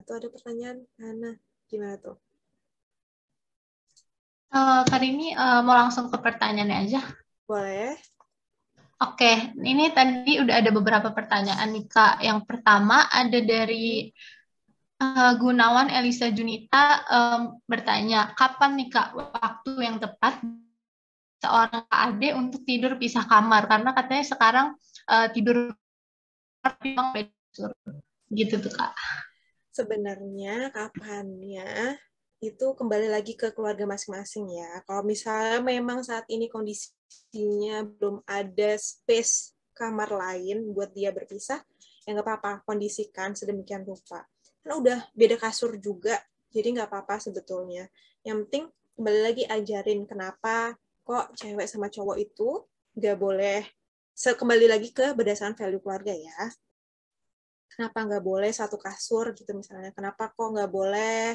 Atau ada pertanyaan? Hana, gimana tuh? Kali ini mau langsung ke pertanyaannya aja. Boleh. Oke, ini tadi udah ada beberapa pertanyaan nih Kak. Yang pertama ada dari Gunawan Elisa Junita bertanya, kapan nih Kak waktu yang tepat seorang Ade untuk tidur pisah kamar? Karena katanya sekarang tidur memang beda gitu tuh Kak. Sebenarnya kapannya itu kembali lagi ke keluarga masing-masing ya. Kalau misalnya memang saat ini kondisinya belum ada space kamar lain buat dia berpisah, ya nggak apa-apa, kondisikan sedemikian rupa. Karena udah beda kasur juga, jadi nggak apa-apa sebetulnya. Yang penting kembali lagi ajarin kenapa kok cewek sama cowok itu nggak boleh, kembali lagi ke berdasarkan value keluarga ya. Kenapa nggak boleh satu kasur gitu misalnya, kenapa kok nggak boleh,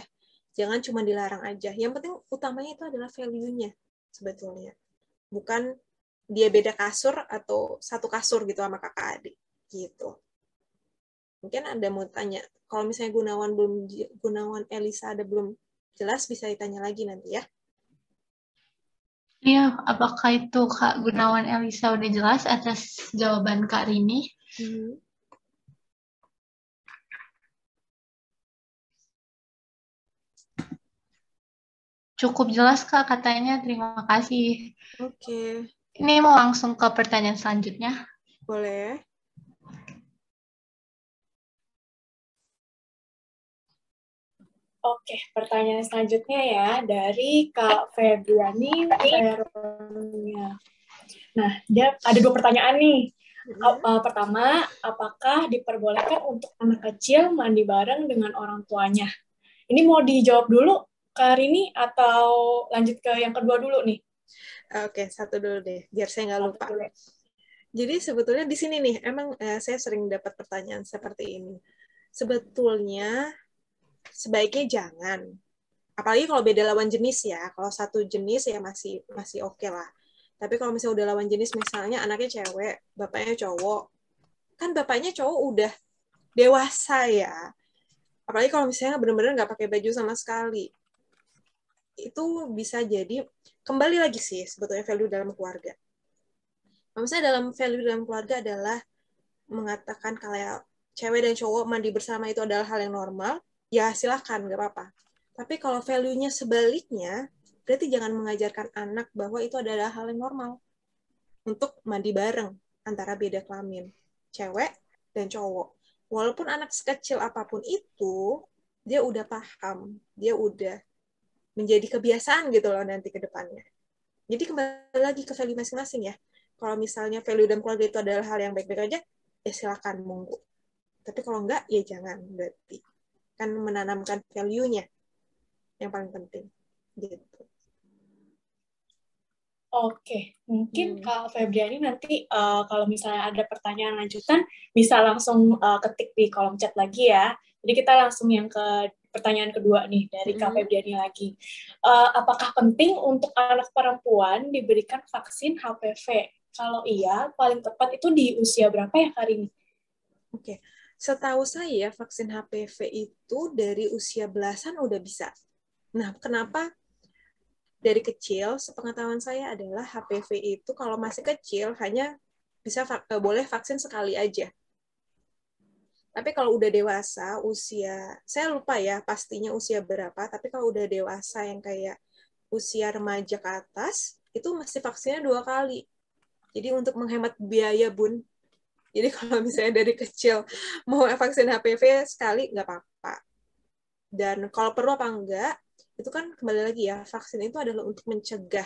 jangan cuma dilarang aja. Yang penting utamanya itu adalah value-nya sebetulnya, bukan dia beda kasur atau satu kasur gitu sama kakak adik gitu. Mungkin ada mau tanya, kalau misalnya Gunawan Elisa ada belum jelas, bisa ditanya lagi nanti ya. Iya, apakah itu Kak Gunawan Elisa udah jelas atas jawaban Kak Rini? Cukup jelas Kak katanya, terima kasih. Oke, Ini mau langsung ke pertanyaan selanjutnya. boleh. Oke, pertanyaan selanjutnya ya dari Kak Febriani Veronia. Nah, dia ada 2 pertanyaan nih. Pertama, apakah diperbolehkan untuk anak kecil mandi bareng dengan orang tuanya? Ini mau dijawab dulu, Kak Rini, atau lanjut ke yang kedua dulu nih? Oke, satu dulu deh, biar saya nggak lupa. Jadi sebetulnya di sini nih, emang saya sering dapat pertanyaan seperti ini. Sebetulnya sebaiknya jangan. Apalagi kalau beda lawan jenis ya. Kalau satu jenis ya masih oke lah. Tapi kalau misalnya udah lawan jenis, misalnya anaknya cewek, bapaknya cowok, kan bapaknya cowok udah dewasa ya. Apalagi kalau misalnya benar-benar nggak pakai baju sama sekali. Itu bisa jadi, kembali lagi sih sebetulnya value dalam keluarga. Kalau misalnya dalam value dalam keluarga adalah mengatakan kalau cewek dan cowok mandi bersama itu adalah hal yang normal, ya silahkan, nggak apa-apa. Tapi kalau value-nya sebaliknya, berarti jangan mengajarkan anak bahwa itu adalah hal yang normal untuk mandi bareng antara beda kelamin, cewek dan cowok. Walaupun anak sekecil apapun itu, dia udah paham, dia udah menjadi kebiasaan gitu loh nanti ke depannya. Jadi kembali lagi ke value masing-masing ya. Kalau misalnya value dan keluarga itu adalah hal yang baik-baik aja, ya silakan, monggo. Tapi kalau enggak, ya jangan. Berarti kan menanamkan value-nya yang paling penting. Gitu. Oke, mungkin Kak Febriani nanti kalau misalnya ada pertanyaan lanjutan, bisa langsung ketik di kolom chat lagi ya. Jadi kita langsung yang ke pertanyaan kedua nih, dari Kak Febriani lagi. Apakah penting untuk anak perempuan diberikan vaksin HPV? Kalau iya, paling tepat itu di usia berapa ya, Kak Rini? Oke. Setahu saya, vaksin HPV itu dari usia belasan udah bisa. Nah, kenapa dari kecil, sepengetahuan saya adalah HPV itu kalau masih kecil hanya bisa boleh vaksin sekali aja. Tapi kalau udah dewasa, usia, saya lupa ya pastinya usia berapa, tapi kalau udah dewasa yang kayak usia remaja ke atas, itu mesti vaksinnya 2 kali. Jadi untuk menghemat biaya, Bun. Jadi kalau misalnya dari kecil mau vaksin HPV sekali, nggak apa-apa. Dan kalau perlu apa enggak, itu kan kembali lagi ya, vaksin itu adalah untuk mencegah.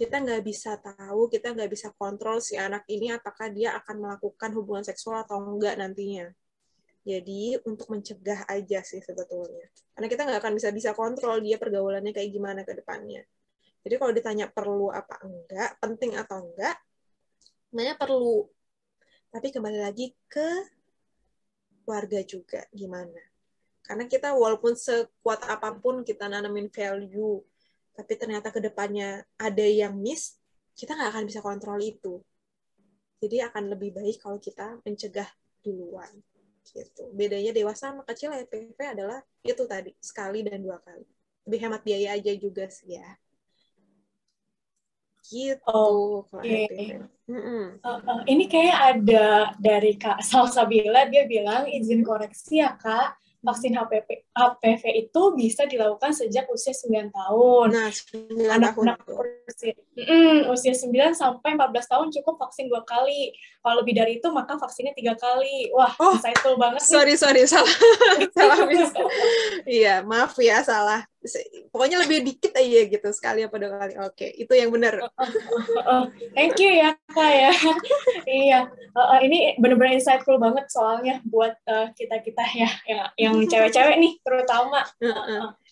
Kita nggak bisa tahu, kita nggak bisa kontrol si anak ini apakah dia akan melakukan hubungan seksual atau enggak nantinya. Jadi untuk mencegah aja sih sebetulnya. Karena kita nggak akan bisa kontrol dia pergaulannya kayak gimana ke depannya. Jadi kalau ditanya perlu apa enggak, penting atau enggak, sebenarnya perlu. Tapi kembali lagi ke keluarga juga gimana. Karena kita walaupun sekuat apapun kita nanamin value, tapi ternyata ke depannya ada yang miss, kita nggak akan bisa kontrol itu. Jadi akan lebih baik kalau kita mencegah duluan. Gitu. Bedanya dewasa sama kecil HPV adalah itu tadi, sekali dan 2 kali. Lebih hemat biaya aja juga sih ya. Gitu kalau HPV. Ini kayak ada dari Kak Salsabila, dia bilang izin koreksi ya Kak, vaksin HPV itu bisa dilakukan sejak usia 9 tahun. Nah, 9 Anak-anak tahun usia 9 sampai 14 tahun cukup vaksin 2 kali. Kalau lebih dari itu maka vaksinnya 3 kali. Wah, insightful banget nih. Sorry, salah. Iya, maaf ya, salah. Pokoknya lebih dikit aja gitu, sekali apa 2 kali. Oke, itu yang benar. Thank you ya Kak ya. Iya, ini benar-benar insightful banget soalnya buat kita-kita ya, yang cewek-cewek nih terutama.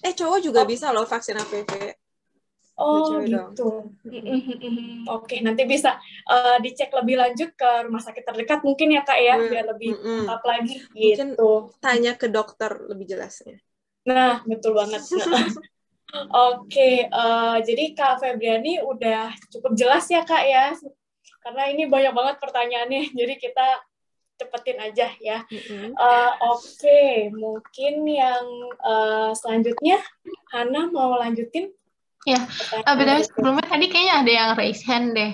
Cowok juga bisa loh vaksin HPV. Oh gitu. Oke, nanti bisa dicek lebih lanjut ke rumah sakit terdekat mungkin ya Kak ya, biar lebih lengkap lagi mungkin gitu. Tanya ke dokter lebih jelasnya. Nah, betul banget. Oke, jadi Kak Febriani udah cukup jelas ya Kak ya, karena ini banyak banget pertanyaannya, jadi kita cepetin aja ya. Oke, mungkin yang selanjutnya, Hana mau lanjutin? Ya, betul. Sebelumnya tadi kayaknya ada yang raise hand deh.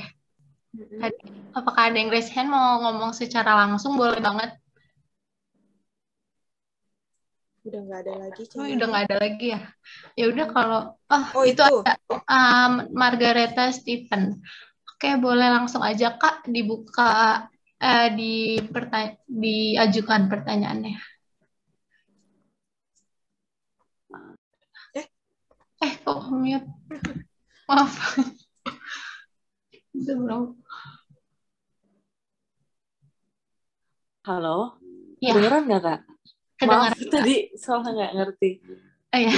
Apakah ada yang raise hand mau ngomong secara langsung? Boleh banget. Udah nggak ada lagi. Udah nggak ada lagi ya. Ya udah kalau itu ada Margareta Stephen. Oke, boleh langsung aja Kak dibuka diajukan pertanyaannya. Kok mute? Maaf. Halo, ya. Kedengeran nggak Kak? Maaf, tadi soalnya nggak ngerti. Ya.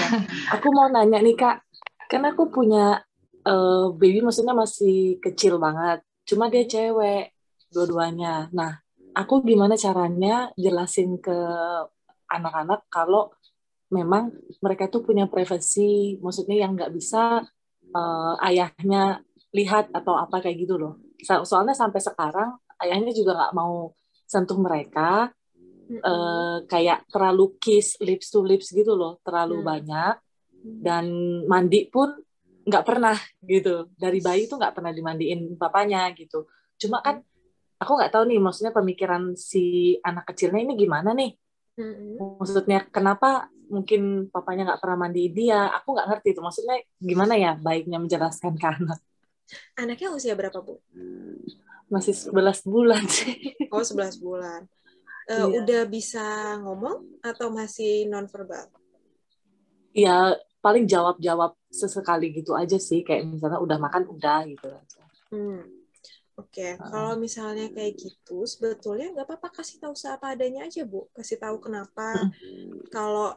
Aku mau nanya nih Kak, kan aku punya baby, maksudnya masih kecil banget, cuma dia cewek dua-duanya. Nah, aku gimana caranya jelasin ke anak-anak kalau memang mereka tuh punya privasi, maksudnya yang nggak bisa ayahnya lihat atau apa kayak gitu loh. Soalnya sampai sekarang ayahnya juga nggak mau sentuh mereka, kayak terlalu kiss lips to lips gitu loh, terlalu banyak, dan mandi pun nggak pernah gitu. Dari bayi tuh nggak pernah dimandiin bapaknya gitu. Cuma kan aku nggak tahu nih, maksudnya pemikiran si anak kecilnya ini gimana nih? Maksudnya kenapa mungkin papanya nggak pernah mandiin dia? Aku nggak ngerti itu. Maksudnya gimana ya baiknya menjelaskan ke anak? Anaknya usia berapa, Bu? Masih 11 bulan sih. Oh, 11 bulan. Udah bisa ngomong atau masih nonverbal? Ya, paling jawab-jawab sesekali gitu aja sih. Kayak misalnya udah makan, udah gitu aja. Oke. Kalau misalnya kayak gitu, sebetulnya nggak apa-apa, kasih tahu seapa adanya aja, Bu. Kasih tahu kenapa. Kalau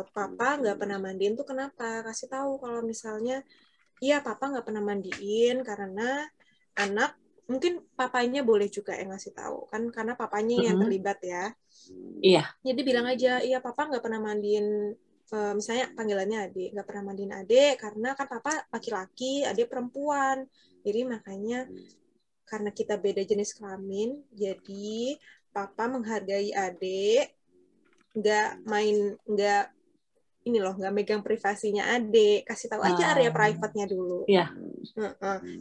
papa nggak pernah mandiin tuh kenapa. Kasih tahu kalau misalnya, iya papa nggak pernah mandiin karena anak, mungkin papanya boleh juga yang ngasih tahu kan, karena papanya yang terlibat ya. Iya. Jadi bilang aja, iya papa nggak pernah mandiin, misalnya panggilannya adik, nggak pernah mandiin adik karena kan papa laki-laki, adik perempuan. Jadi makanya karena kita beda jenis kelamin, jadi papa menghargai adik, nggak megang privasinya adik, kasih tahu aja area private-nya dulu. Iya.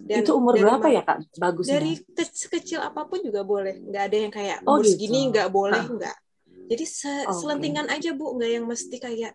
Dan itu umur berapa ya Kak? Bagusnya. Dari sekecil apapun juga boleh. Nggak ada yang kayak umur segini nggak boleh, nggak. Jadi selentingan aja Bu, nggak yang mesti kayak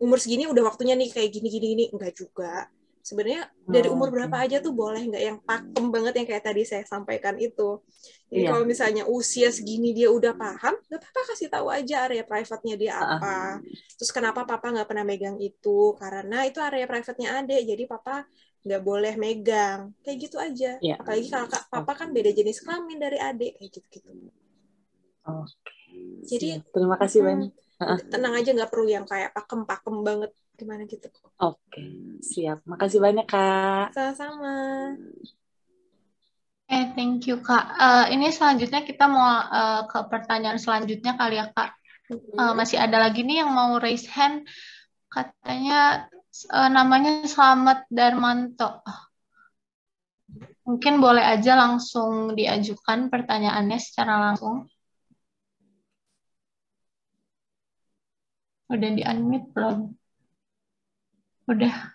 umur segini udah waktunya nih kayak gini, nggak juga. Sebenarnya dari umur berapa aja tuh boleh, nggak yang pakem banget yang kayak tadi saya sampaikan itu. Jadi kalau misalnya usia segini dia udah paham, nggak apa-apa, kasih tahu aja area private-nya dia apa. Terus kenapa papa nggak pernah megang itu? Karena itu area private-nya adik, jadi papa nggak boleh megang. Kayak gitu aja. Apalagi kalau papa kan beda jenis kelamin dari adik, kayak gitu-gitu. Jadi terima kasih banyak. Tenang aja, nggak perlu yang kayak pakem-pakem banget gimana gitu. Oke, siap. Makasih banyak Kak. Sama-sama. Thank you Kak. Ini selanjutnya kita mau ke pertanyaan selanjutnya kali ya Kak. Masih ada lagi nih yang mau raise hand. Katanya namanya Slamet Darmanto. Mungkin boleh aja langsung diajukan pertanyaannya secara langsung. Udah di-unmute belum? Udah.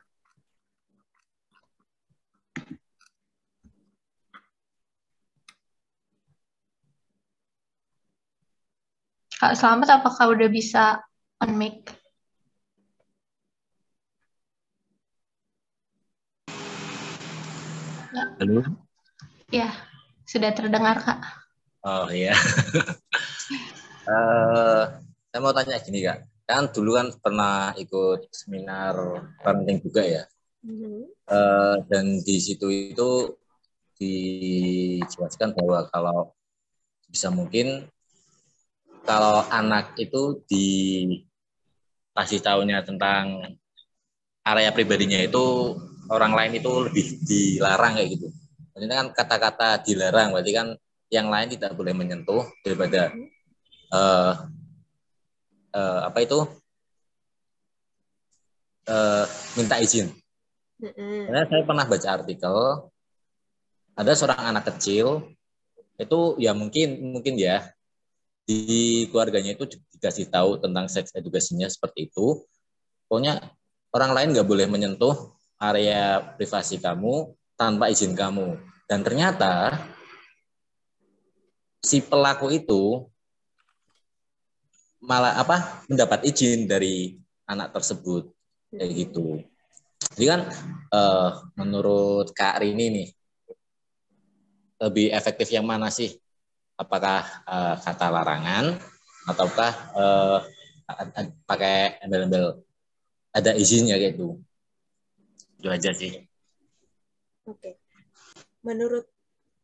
Kak Selamat, apakah udah bisa unmic? Ya. Halo? Ya, sudah terdengar, Kak. Oh iya. Saya mau tanya gini, Kak. Kan dulu kan pernah ikut seminar parenting juga ya. Dan di situ itu dijelaskan bahwa kalau bisa mungkin kalau anak itu dikasih tahunya tentang area pribadinya itu orang lain itu lebih dilarang kayak gitu. Maksudnya kan kata-kata dilarang, berarti kan yang lain tidak boleh menyentuh daripada apa itu minta izin. Karena saya pernah baca artikel ada seorang anak kecil itu ya mungkin ya di keluarganya itu dikasih tahu tentang seks edukasinya seperti itu. Pokoknya orang lain nggak boleh menyentuh area privasi kamu tanpa izin kamu. Dan ternyata si pelaku itu malah mendapat izin dari anak tersebut kayak gitu. Jadi kan menurut Kak Rini nih lebih efektif yang mana sih? Apakah kata larangan ataukah pakai embel-embel ada izinnya gitu? Itu aja sih. Oke. Menurut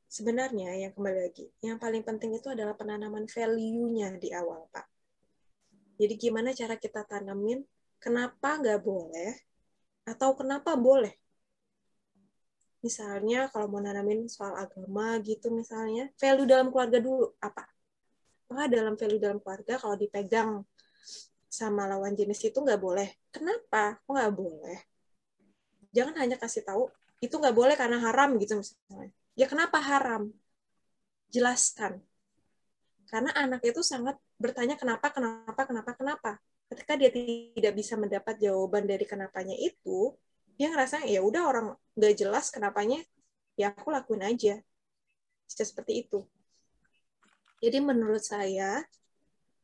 sebenarnya yang kembali lagi, yang paling penting itu adalah penanaman value-nya di awal, Pak. Jadi gimana cara kita tanamin, kenapa nggak boleh, atau kenapa boleh. Misalnya kalau mau nanamin soal agama gitu misalnya, value dalam keluarga dulu, apa? Apakah dalam value dalam keluarga kalau dipegang sama lawan jenis itu nggak boleh? Kenapa? Kok nggak boleh? Jangan hanya kasih tahu, itu nggak boleh karena haram gitu misalnya. Ya kenapa haram? Jelaskan. Karena anak itu sangat bertanya kenapa. Ketika dia tidak bisa mendapat jawaban dari kenapanya itu, dia ngerasa ya udah orang nggak jelas kenapanya, ya aku lakuin aja. Seperti itu. Jadi menurut saya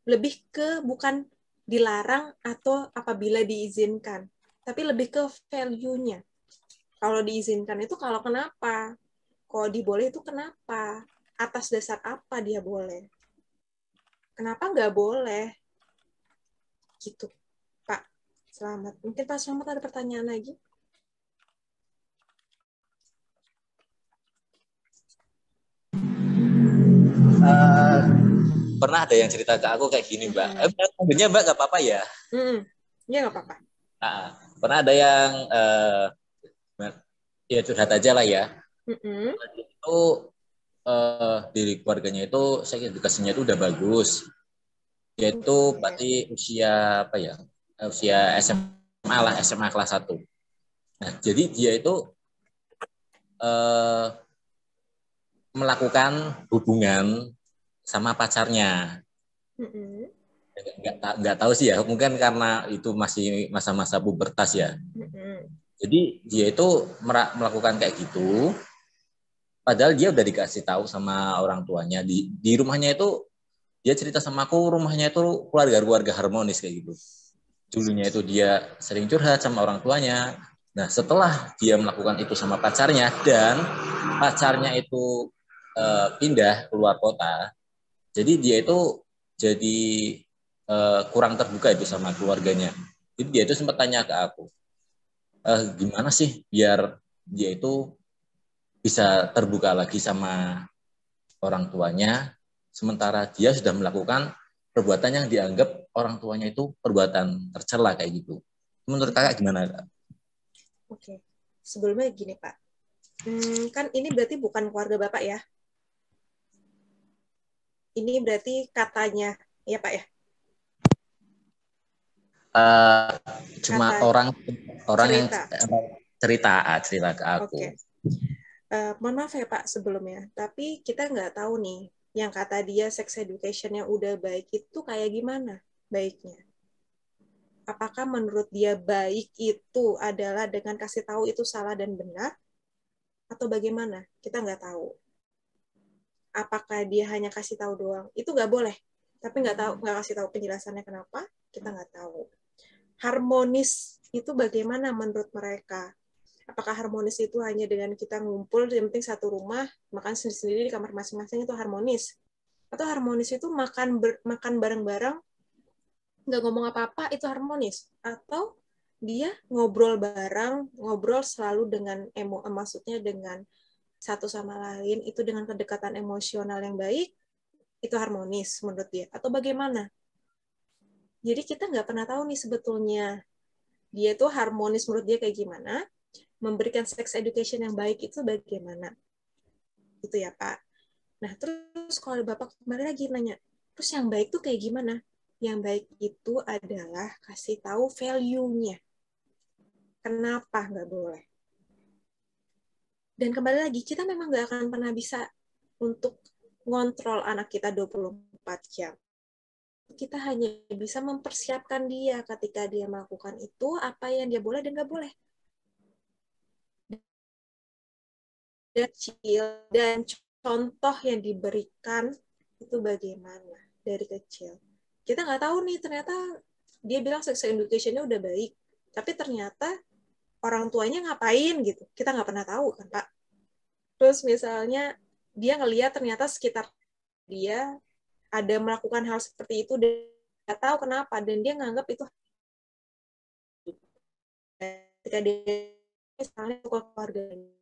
lebih ke bukan dilarang atau apabila diizinkan, tapi lebih ke value-nya. Kalau diizinkan itu kalau kenapa, kalau diboleh itu kenapa, atas dasar apa dia boleh. Kenapa nggak boleh? Gitu, Pak Selamat. Mungkin Pak Selamat ada pertanyaan lagi? Pernah ada yang cerita ke aku kayak gini, Mbak. Sebenarnya Mbak nggak apa-apa ya? Ya nggak apa-apa. Nah, pernah ada yang ya curhat aja lah ya. Itu diri keluarganya itu seks edukasinya itu udah bagus. Yaitu berarti usia apa ya? Usia SMA lah, SMA kelas 1. Nah, jadi dia itu melakukan hubungan sama pacarnya. Nggak tahu sih ya, mungkin karena itu masih masa-masa pubertas ya. Jadi dia itu melakukan kayak gitu, padahal dia udah dikasih tahu sama orang tuanya di rumahnya itu. Dia cerita sama aku rumahnya itu keluarga harmonis kayak gitu. Dulunya itu dia sering curhat sama orang tuanya. Nah setelah dia melakukan itu sama pacarnya dan pacarnya itu pindah keluar kota, jadi dia itu jadi kurang terbuka itu sama keluarganya. Jadi dia itu sempat tanya ke aku, gimana sih biar dia itu bisa terbuka lagi sama orang tuanya, sementara dia sudah melakukan perbuatan yang dianggap orang tuanya itu perbuatan tercela kayak gitu. Menurut kakak gimana, Kak? Oke. Sebelumnya gini, Pak. Kan ini berarti bukan keluarga Bapak ya? Ini berarti katanya, ya Pak ya? Cuma kata orang cerita. Yang cerita ke aku. Oke. Mohon maaf ya Pak sebelumnya, tapi kita nggak tahu nih, yang kata dia sex education yang udah baik itu kayak gimana baiknya. Apakah menurut dia baik itu adalah dengan kasih tahu itu salah dan benar, atau bagaimana? Kita nggak tahu. Apakah dia hanya kasih tahu doang? Itu nggak boleh. Tapi nggak kasih tahu penjelasannya kenapa, kita nggak tahu. Harmonis itu bagaimana menurut mereka? Apakah harmonis itu hanya dengan kita ngumpul, yang penting satu rumah, makan sendiri-sendiri di kamar masing-masing itu harmonis? Atau harmonis itu makan bareng-bareng, nggak ngomong apa-apa, itu harmonis? Atau dia ngobrol bareng, ngobrol selalu dengan maksudnya dengan satu sama lain, itu dengan kedekatan emosional yang baik, itu harmonis menurut dia? Atau bagaimana? Jadi kita nggak pernah tahu nih sebetulnya dia itu harmonis menurut dia kayak gimana, memberikan sex education yang baik itu bagaimana. Itu ya, Pak. Nah, terus kalau Bapak kembali lagi nanya, terus yang baik tuh kayak gimana? Yang baik itu adalah kasih tahu value-nya. Kenapa nggak boleh? Dan kembali lagi, kita memang nggak akan pernah bisa untuk ngontrol anak kita 24 jam. Kita hanya bisa mempersiapkan dia ketika dia melakukan itu, apa yang dia boleh dan nggak boleh. Kecil, dan contoh yang diberikan itu bagaimana dari kecil. Kita nggak tahu nih, ternyata dia bilang sex education-nya udah baik, tapi ternyata orang tuanya ngapain gitu. Kita nggak pernah tahu kan, Pak. Terus misalnya dia ngelihat ternyata sekitar dia ada melakukan hal seperti itu, dan nggak tahu kenapa, dan dia nganggap itu ketika dia misalnya ke keluarganya,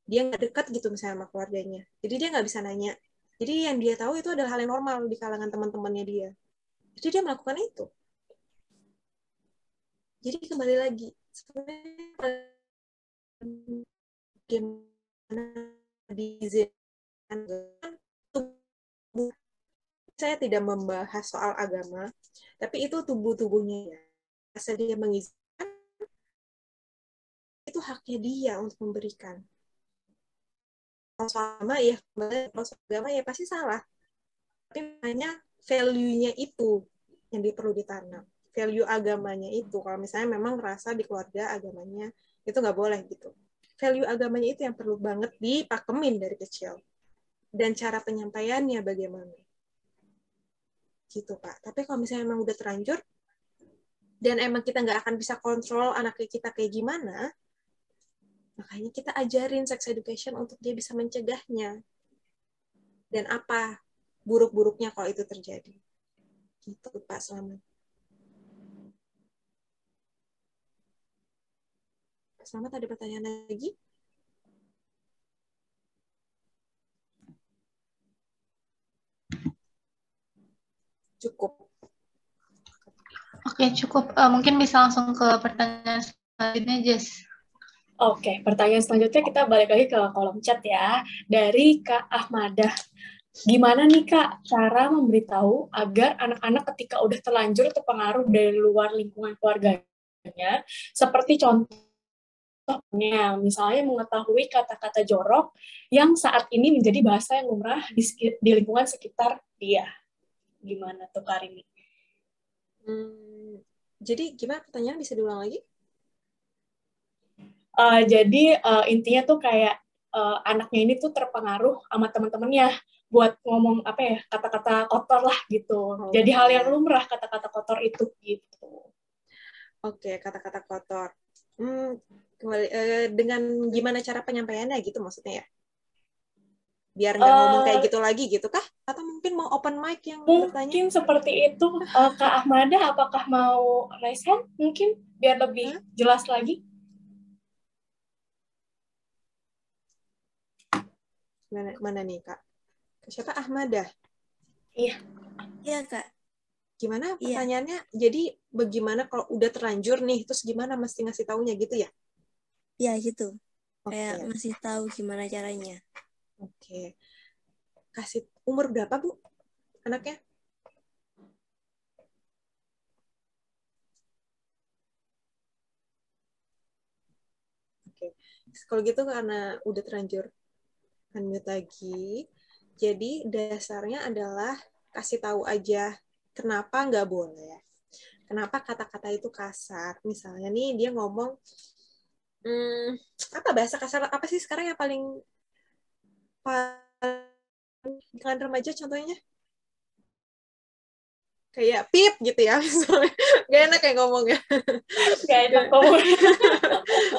dia nggak dekat gitu misalnya sama keluarganya, jadi dia nggak bisa nanya. Jadi yang dia tahu itu adalah hal yang normal di kalangan teman-temannya dia. Jadi dia melakukan itu. Jadi kembali lagi, gimana diizinkan tubuh. Saya tidak membahas soal agama, tapi itu tubuhnya. Asal dia mengizinkan, itu haknya dia untuk memberikan. Sama ya, kalau agama ya pasti salah. Tapi hanya value-nya itu yang perlu ditanam. Value agamanya itu, kalau misalnya memang ngerasa di keluarga agamanya itu nggak boleh gitu. Value agamanya itu yang perlu banget dipakemin dari kecil. Dan cara penyampaiannya bagaimana. Gitu, Pak. Tapi kalau misalnya memang udah terlanjur, dan emang kita nggak akan bisa kontrol anak kita kayak gimana, makanya kita ajarin sex education untuk dia bisa mencegahnya. Dan apa buruk-buruknya kalau itu terjadi. Gitu, Pak Slamet. Pak Slamet, ada pertanyaan lagi? Cukup. Oke, cukup. Mungkin bisa langsung ke pertanyaan selanjutnya, Jess. Oke, pertanyaan selanjutnya kita balik lagi ke kolom chat ya. Dari Kak Ahmadah. Gimana nih Kak cara memberitahu agar anak-anak ketika udah terlanjur terpengaruh dari luar lingkungan keluarganya, seperti contohnya misalnya mengetahui kata-kata jorok yang saat ini menjadi bahasa yang lumrah di lingkungan sekitar dia. Gimana tuh Kak Rini? Jadi gimana pertanyaan, bisa diulang lagi? Jadi intinya tuh kayak anaknya ini tuh terpengaruh sama teman-temannya buat ngomong apa ya, kata-kata kotor lah gitu. Jadi hal yang lumrah kata-kata kotor itu gitu. Oke, kata-kata kotor. Kembali, dengan gimana cara penyampaiannya gitu maksudnya ya? Biar nggak ngomong kayak gitu lagi gitu kah? Atau mungkin mau open mic yang bertanya? Mungkin seperti itu. Kak Ahmadah, apakah mau raise hand? Mungkin biar lebih jelas lagi. Mana nih Kak? Siapa? Ahmadah? Iya. Iya Kak. Gimana pertanyaannya? Jadi bagaimana kalau udah terlanjur nih, terus gimana mesti ngasih taunya gitu ya? Iya gitu. Kayak ngasih tahu gimana caranya. Oke. Kasih umur berapa Bu anaknya? Oke. Kalau gitu karena udah terlanjur unmute lagi, jadi dasarnya adalah kasih tahu aja kenapa nggak boleh. kenapa kata-kata itu kasar. Misalnya nih dia ngomong, apa bahasa kasar apa sih sekarang yang paling dengan remaja contohnya? Kayak pip gitu ya misalnya. Gak enak kayak ngomongnya. Gak enak ngomong.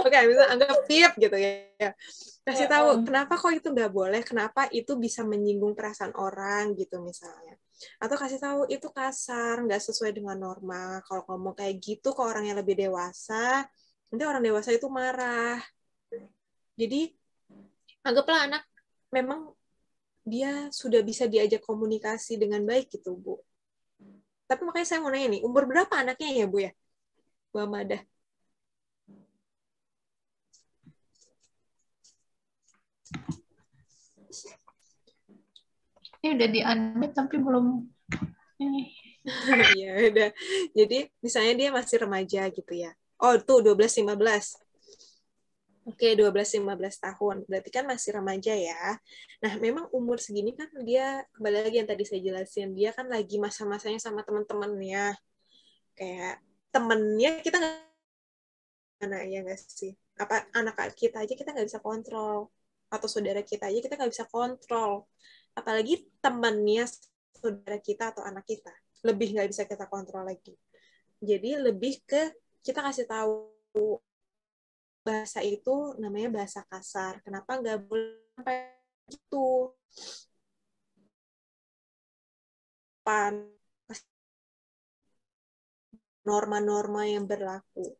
Oke, misalnya anggap pip gitu ya. Kasih tahu kenapa kok itu nggak boleh, kenapa itu bisa menyinggung perasaan orang gitu misalnya. Atau kasih tahu itu kasar, nggak sesuai dengan norma. Kalau ngomong kayak gitu ke orang yang lebih dewasa, nanti orang dewasa itu marah. Jadi anggaplah anak memang dia sudah bisa diajak komunikasi dengan baik gitu, Bu. Tapi makanya saya mau nanya nih, umur berapa anaknya ya, Bu ya? Bu Amada. Ini udah di-unmute tapi belum ini. Iya, udah. Jadi misalnya dia masih remaja gitu ya. Oh, tuh 12-15. Oke, 12-15 tahun. Berarti kan masih remaja ya. Nah, memang umur segini kan dia, kembali lagi yang tadi saya jelasin, dia kan lagi masa-masanya sama teman-temannya. Kayak temennya kita nggak, mana ya nggak sih? Apa anak kita aja kita nggak bisa kontrol. Atau saudara kita aja kita nggak bisa kontrol. Apalagi temannya saudara kita atau anak kita. Lebih nggak bisa kita kontrol lagi. Jadi lebih ke kita kasih tahu bahasa itu namanya bahasa kasar. Kenapa nggak boleh sampai gitu? Norma-norma yang berlaku.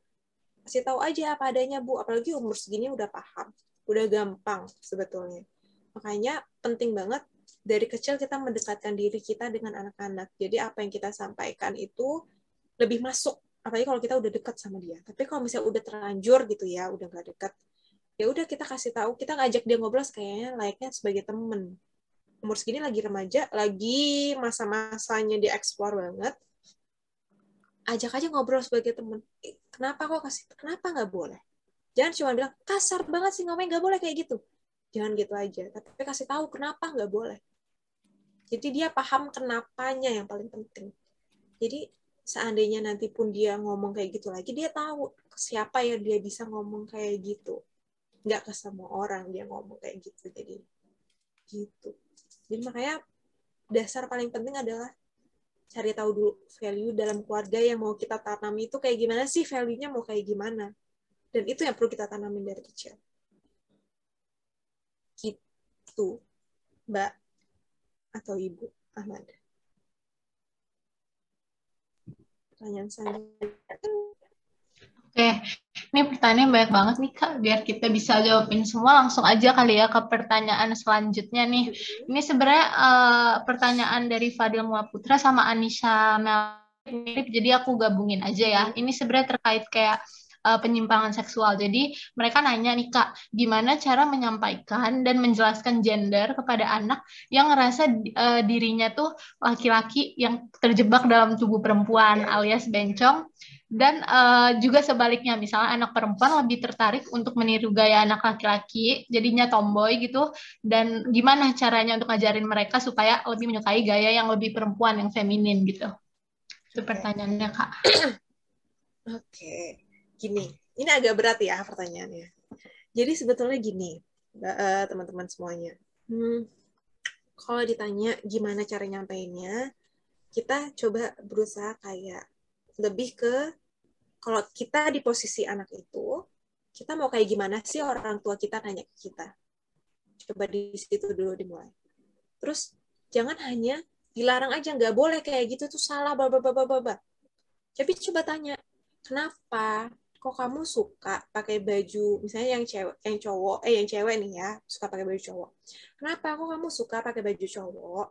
Kasih tahu aja apa adanya, Bu. Apalagi umur segini udah paham. Udah gampang sebetulnya. Makanya penting banget dari kecil kita mendekatkan diri kita dengan anak-anak. Jadi apa yang kita sampaikan itu lebih masuk. Apalagi kalau kita udah dekat sama dia. Tapi kalau misalnya udah terlanjur gitu ya, udah nggak dekat, ya udah kita kasih tahu, kita ngajak dia ngobrol kayaknya layaknya sebagai temen. Umur segini lagi remaja, lagi masa-masanya dia explore banget, ajak aja ngobrol sebagai temen. Kenapa nggak boleh? Jangan cuma bilang kasar banget sih ngomongnya, nggak boleh kayak gitu. Jangan gitu aja, tapi kasih tahu kenapa nggak boleh. Jadi dia paham kenapanya yang paling penting. Jadi seandainya nanti pun dia ngomong kayak gitu lagi, dia tahu siapa yang dia bisa ngomong kayak gitu. Nggak ke semua orang dia ngomong kayak gitu. Jadi gitu. Jadi makanya dasar paling penting adalah cari tahu dulu value dalam keluarga yang mau kita tanam itu kayak gimana sih, value-nya mau kayak gimana. Dan itu yang perlu kita tanamin dari kecil. Gitu, Mbak atau Ibu Ahmad. Pertanyaan selanjutnya. Oke, ini pertanyaan banyak banget nih Kak. Biar kita bisa jawabin semua, langsung aja kali ya ke pertanyaan selanjutnya nih. Ini sebenarnya pertanyaan dari Fadil Muaputra sama Anisha mirip, jadi aku gabungin aja ya. Ini sebenarnya terkait kayak penyimpangan seksual. Jadi mereka nanya nih Kak, gimana cara menyampaikan dan menjelaskan gender kepada anak yang ngerasa dirinya tuh laki-laki yang terjebak dalam tubuh perempuan alias bencong, dan juga sebaliknya, misalnya anak perempuan lebih tertarik untuk meniru gaya anak laki-laki, jadinya tomboy gitu, dan gimana caranya untuk ngajarin mereka supaya lebih menyukai gaya yang lebih perempuan, yang feminin gitu. Itu pertanyaannya Kak. Oke. Gini, ini agak berat ya pertanyaannya. Jadi sebetulnya gini, teman-teman semuanya. Kalau ditanya gimana cara nyampeinnya, kita coba berusaha kayak lebih ke, kalau kita di posisi anak itu, kita mau kayak gimana sih orang tua kita nanya ke kita. Coba di situ dulu dimulai. Terus jangan hanya dilarang aja, nggak boleh kayak gitu tuh salah, bla. Tapi coba tanya, kenapa kok kamu suka pakai baju, misalnya yang cewek nih ya, suka pakai baju cowok. Kenapa kok kamu suka pakai baju cowok?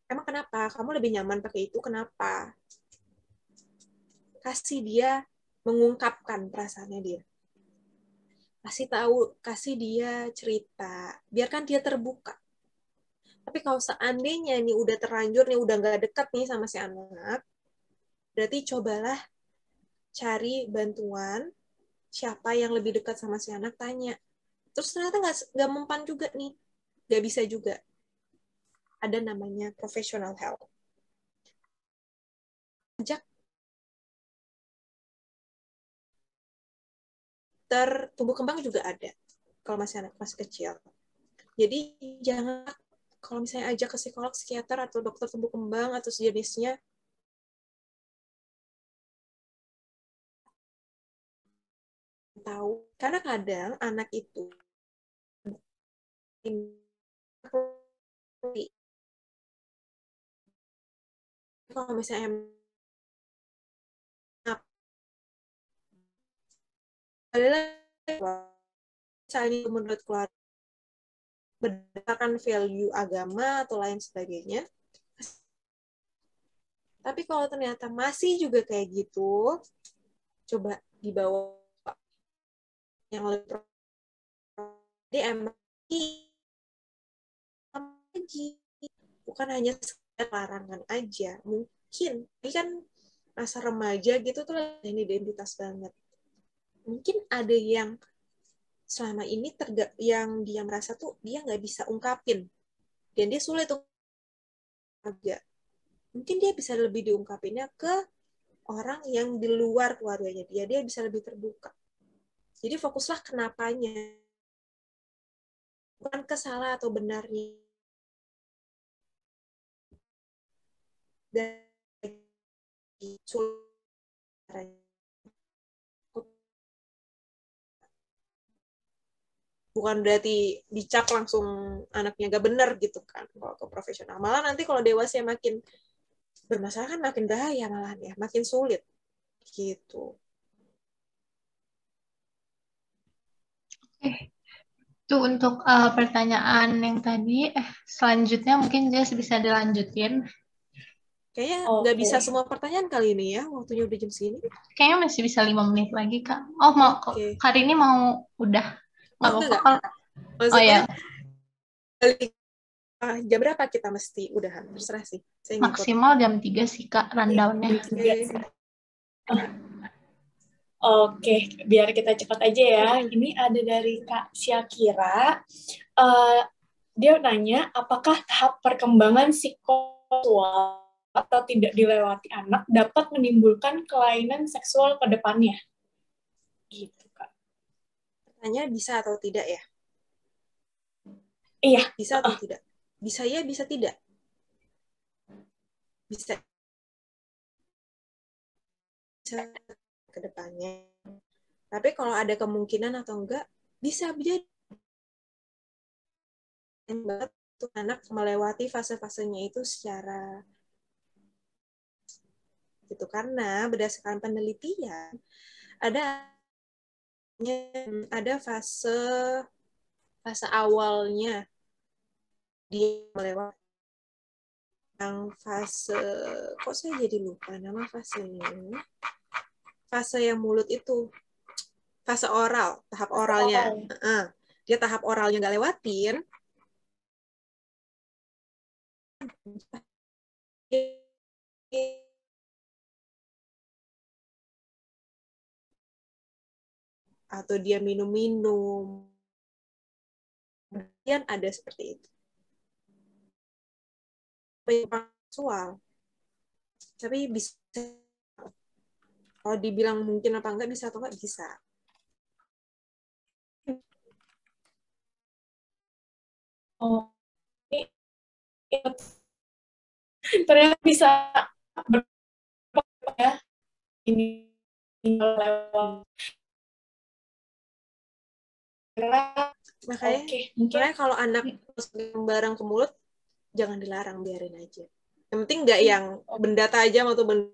Emang kenapa? Kamu lebih nyaman pakai itu, kenapa? Kasih dia mengungkapkan perasaannya dia. Kasih dia cerita, biarkan dia terbuka. Tapi kalau seandainya nih udah terlanjur nih, udah nggak dekat nih sama si anak, berarti cobalah cari bantuan siapa yang lebih dekat sama si anak, tanya. Terus ternyata nggak mempan juga nih, nggak bisa juga. Ada namanya professional help. Ajak dokter tumbuh kembang juga ada kalau masih anak masih kecil. Jadi jangan kalau misalnya ajak ke psikolog, psikiater atau dokter tumbuh kembang atau sejenisnya, tahu karena kadang anak itu kalau misalnya misalnya menurut keluarga berdasarkan value agama atau lain sebagainya, tapi kalau ternyata masih juga kayak gitu, coba dibawa yang lebih lagi, bukan hanya sekedar larangan aja. Mungkin ini kan masa remaja gitu tuh ini identitas banget. Mungkin ada yang selama ini yang dia merasa tuh dia nggak bisa ungkapin dan dia sulit untuk agak. Mungkin dia bisa lebih diungkapinnya ke orang yang di luar keluarganya dia bisa lebih terbuka. Jadi fokuslah kenapanya, bukan ke salah atau benarnya. Dan bukan berarti dicap langsung anaknya gak bener gitu kan kalau ke profesional. Malah nanti kalau dewasa makin bermasalah kan makin bahaya malahan ya, makin sulit gitu. Itu untuk pertanyaan yang tadi. Selanjutnya mungkin Jess bisa dilanjutin. Kayaknya nggak bisa semua pertanyaan kali ini ya, waktunya udah jam segini. Kayaknya masih bisa 5 menit lagi, Kak. Oh, mau hari ini mau udah. Nggak apa-apa kalau... Maksudnya, jam berapa kita mesti udahan? Terserah sih. Saya maksimal jam 3 sih, Kak, rundown-nya. Oke, biar kita cepat aja ya. Ini ada dari Kak Syakira. Dia nanya, apakah tahap perkembangan psikoseksual atau tidak dilewati anak dapat menimbulkan kelainan seksual ke depannya? Gitu, Kak. Pertanyaannya bisa atau tidak ya? Iya. Bisa atau tidak? Bisa ya, bisa tidak? Bisa ke depannya. Tapi kalau ada kemungkinan atau enggak, bisa jadi banget tuh anak melewati fase-fasenya itu secara gitu, karena berdasarkan penelitian ada fase awalnya dia melewati yang fase, kok saya jadi lupa nama fasenya, fase yang mulut itu, fase oral, tahap oralnya. Dia tahap oralnya nggak lewatin, atau dia minum-minum, kemudian ada seperti itu. Penyimpangan seksual. Tapi bisa, kalau dibilang mungkin apa enggak, bisa atau enggak, bisa. Oh, ternyata bisa ya ini lewat. Makanya kalau anak barang ke mulut, jangan dilarang, biarin aja. Yang penting nggak yang benda tajam atau benda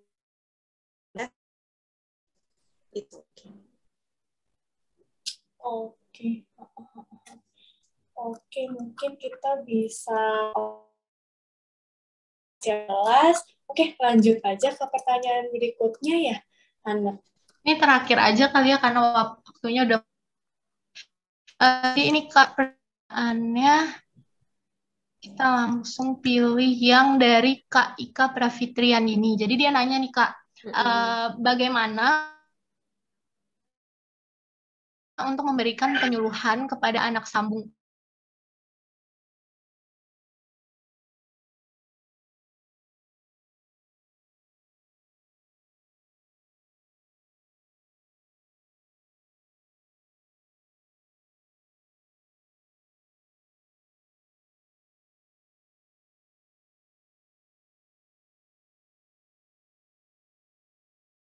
itu. Oke, mungkin kita bisa jelas. Oke, lanjut aja ke pertanyaan berikutnya ya, Ana. Ini terakhir aja kali ya, karena waktunya udah. Ini Kak, pertanyaannya kita langsung pilih yang dari Kak Ika Prafitrian ini. Jadi dia nanya nih Kak, bagaimana untuk memberikan penyuluhan kepada anak sambung